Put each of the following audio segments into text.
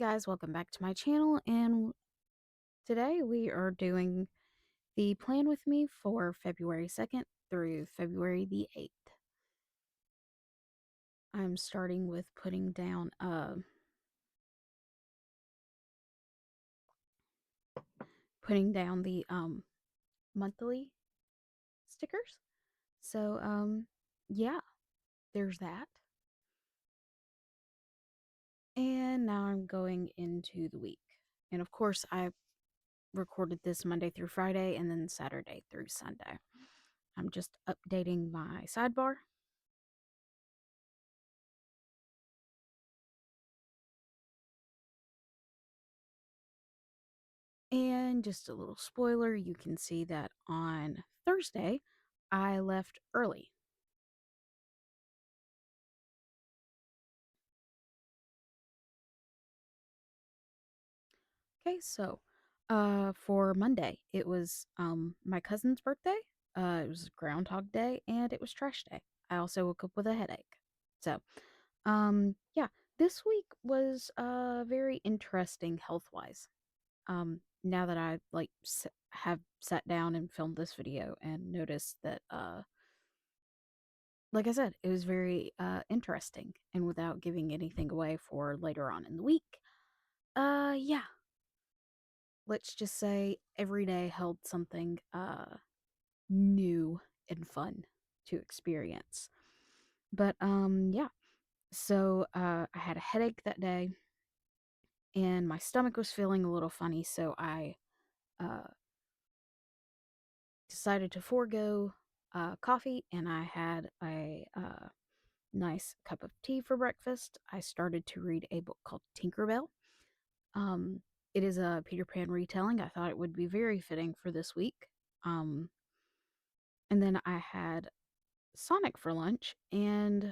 guys, welcome back to my channel, and today we are doing the plan with me for February 2nd through February the 8th. I'm starting with putting down the monthly stickers. So yeah, there's that. And now I'm going into the week. And of course, I recorded this Monday through Friday and then Saturday through Sunday. I'm just updating my sidebar. And just a little spoiler, you can see that on Thursday, I left early. Okay, so for Monday, it was my cousin's birthday. It was Groundhog Day and it was trash day. I also woke up with a headache. So, yeah, this week was very interesting health-wise. Now that I have sat down and filmed this video and noticed that like I said, it was very interesting. And without giving anything away for later on in the week, yeah, let's just say every day held something new and fun to experience. But yeah, so I had a headache that day, and my stomach was feeling a little funny, so I uh, decided to forego coffee, and I had a nice cup of tea for breakfast. I started to read a book called Tinkerbell. Um, it is a Peter Pan retelling. I thought it would be very fitting for this week. Um, and then I had Sonic for lunch, and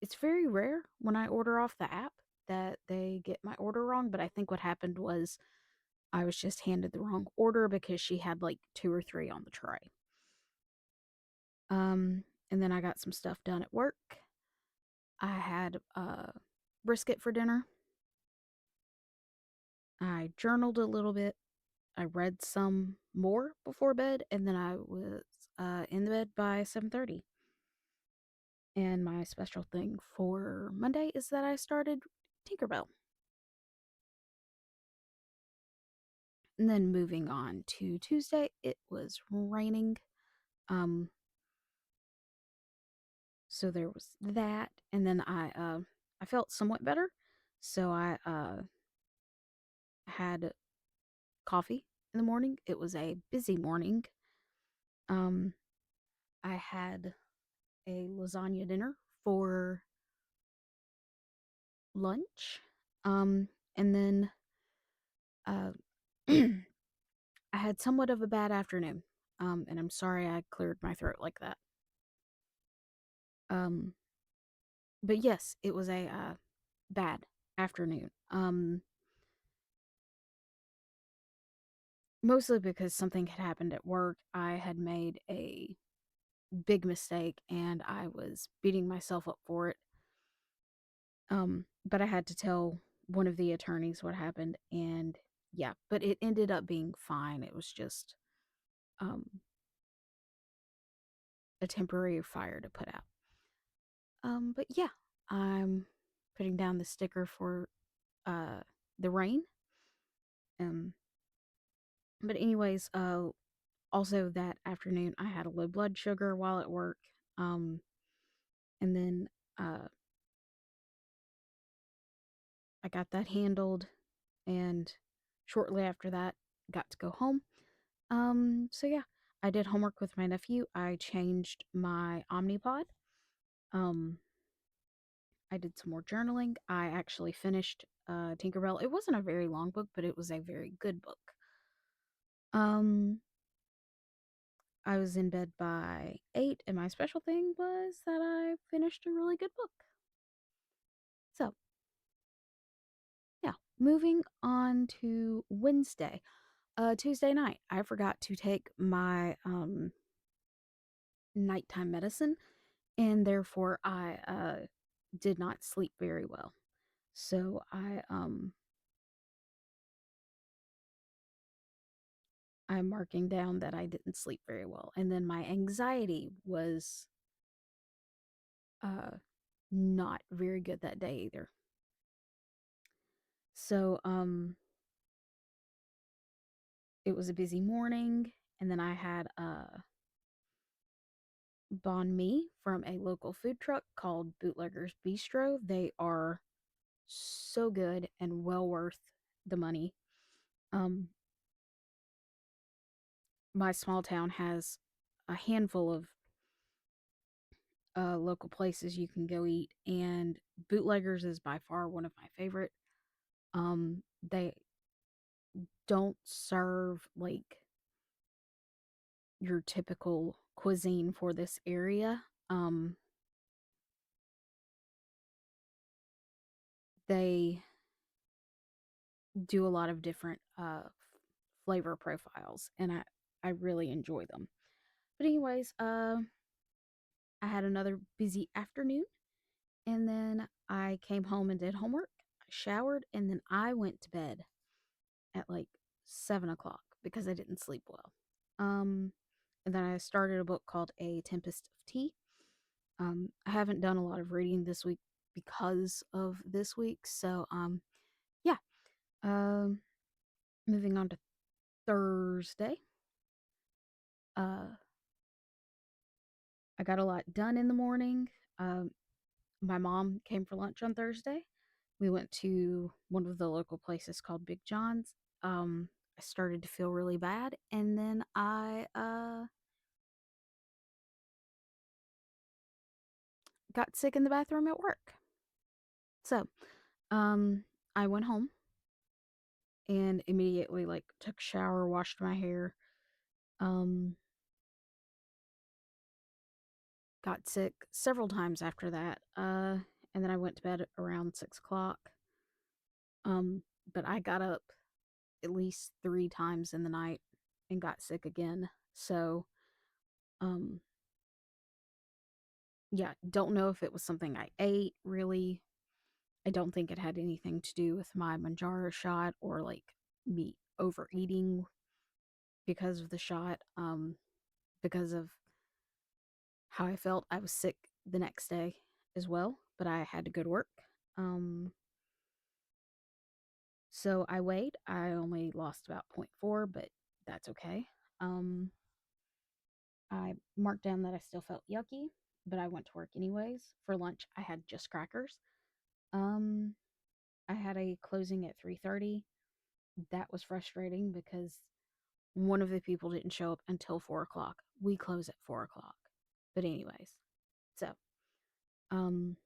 it's very rare when I order off the app that they get my order wrong. But I think what happened was I was just handed the wrong order because she had like two or three on the tray. And then I got some stuff done at work. I had brisket for dinner. I journaled a little bit. I read some more before bed, and then I was in the bed by 7:30. And my special thing for Monday is that I started Tinkerbell. And then moving on to Tuesday, it was raining. Um, so there was that, and then I felt somewhat better, so I had coffee in the morning. It was a busy morning. Um, I had a lasagna dinner for lunch. And then uh, I had somewhat of a bad afternoon. And I'm sorry I cleared my throat like that. Um, but yes, it was a bad afternoon. Mostly because something had happened at work. I had made a big mistake and I was beating myself up for it. But I had to tell one of the attorneys what happened, and yeah, but it ended up being fine. It was just um a temporary fire to put out. But yeah, I'm putting down the sticker for uh the rain. Um, but anyways, also that afternoon I had a low blood sugar while at work. Um, and then uh I got that handled, and shortly after that got to go home. So yeah, I did homework with my nephew. I changed my Omnipod. Um, I did some more journaling. I actually finished Tinkerbell. It wasn't a very long book, but it was a very good book. Um, I was in bed by 8, and my special thing was that I finished a really good book. So, yeah, moving on to Wednesday. Tuesday night, I forgot to take my nighttime medicine, and therefore I did not sleep very well. So I'm marking down that I didn't sleep very well. And then my anxiety was uh not very good that day either. So it was a busy morning, and then I had banh mi from a local food truck called Bootlegger's Bistro. They are so good and well worth the money. Um, my small town has a handful of local places you can go eat, and Bootleggers is by far one of my favorite. They don't serve like your typical cuisine for this area. They do a lot of different flavor profiles, and I really enjoy them. But anyways, I had another busy afternoon, and then I came home and did homework. I showered, and then I went to bed at like 7 o'clock because I didn't sleep well. Um, and then I started a book called A Tempest of Tea. I haven't done a lot of reading this week because of this week, so yeah. Um, moving on to Thursday. Uh, I got a lot done in the morning. Um, my mom came for lunch on Thursday. We went to one of the local places called Big John's. I started to feel really bad, and then I got sick in the bathroom at work. So, um, I went home and immediately like took a shower, washed my hair. Um, got sick several times after that. And then I went to bed around 6 o'clock. Um, but I got up at least 3 times in the night and got sick again. So, um, yeah, don't know if it was something I ate really. I don't think it had anything to do with my Manjaro shot or like me overeating because of the shot. Because of how I felt, I was sick the next day as well, but I had to go to work. Um, so I weighed. I only lost about zero point 0.4, but that's okay. Um, I marked down that I still felt yucky, but I went to work anyways. For lunch, I had just crackers. Um, I had a closing at 3:30. That was frustrating because one of the people didn't show up until 4 o'clock. We close at 4 o'clock. But anyways, so um,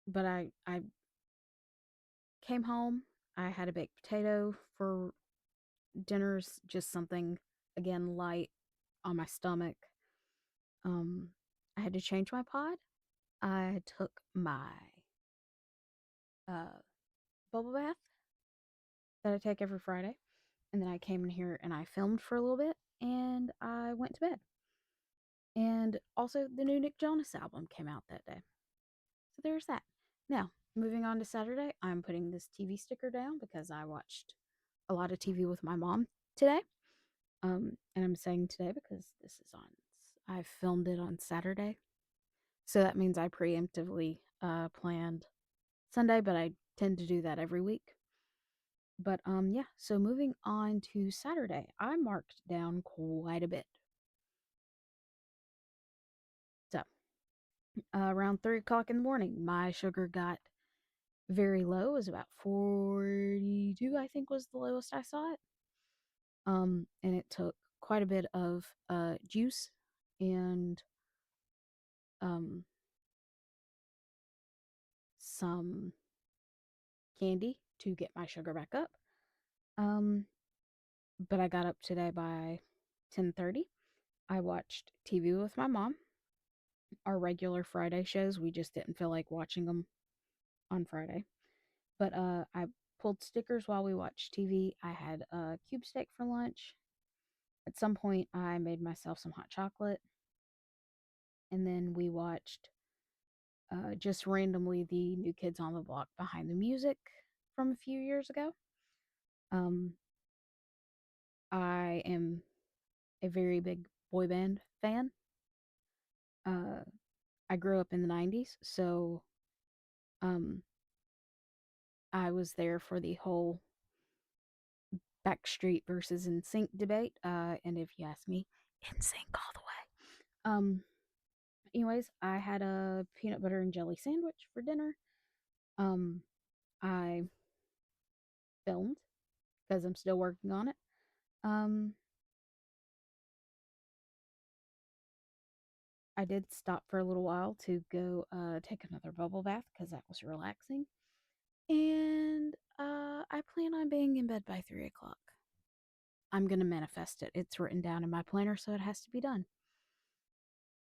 but I came home. I had a baked potato for dinners, just something again light on my stomach. Um, I had to change my pod. I took my uh bubble bath that I take every Friday, and then I came in here and I filmed for a little bit, and I went to bed. And also, the new Nick Jonas album came out that day. So there's that. Now, moving on to Saturday, I'm putting this TV sticker down because I watched a lot of TV with my mom today. And I'm saying today because this is on, I filmed it on Saturday. So that means I preemptively planned Sunday, but I tend to do that every week. But yeah, so moving on to Saturday, I marked down quite a bit. So around 3 o'clock in the morning, my sugar got very low. It was about 42, I think was the lowest I saw it. And it took quite a bit of juice and um some candy to get my sugar back up. Um, but I got up today by 10:30. I watched TV with my mom. Our regular Friday shows, we just didn't feel like watching them on Friday. But I pulled stickers while we watched TV. I had a cube steak for lunch. At some point, I made myself some hot chocolate, and then we watched just randomly the New Kids on the Block Behind the Music from a few years ago. Um, I am a very big boy band fan. Uh, I grew up in the 90s, so um, I was there for the whole Backstreet versus NSYNC debate. And if you ask me, NSYNC all the way. Anyways, I had a peanut butter and jelly sandwich for dinner. Um, I filmed because I'm still working on it. Um, I did stop for a little while to go take another bubble bath because that was relaxing. And I plan on being in bed by 3 o'clock. I'm going to manifest it. It's written down in my planner, so it has to be done.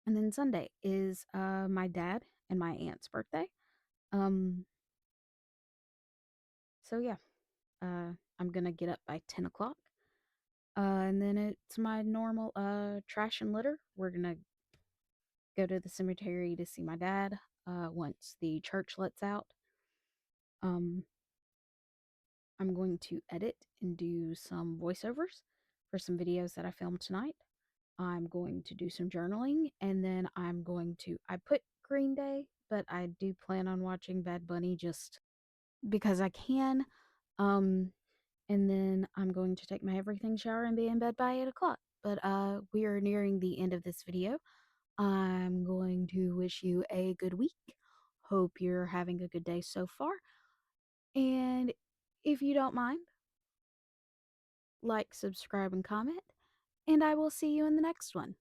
And then Sunday is my dad and my aunt's birthday. Um, so yeah, I'm gonna get up by 10 o'clock. And then it's my normal trash and litter. We're gonna go to the cemetery to see my dad once the church lets out. Um, I'm going to edit and do some voiceovers for some videos that I filmed tonight. I'm going to do some journaling, and then I put Green Day, but I do plan on watching Bad Bunny just because I can. Um, and then I'm going to take my everything shower and be in bed by 8 o'clock. But we are nearing the end of this video. I'm going to wish you a good week. Hope you're having a good day so far. And if you don't mind, like, subscribe, and comment. And I will see you in the next one.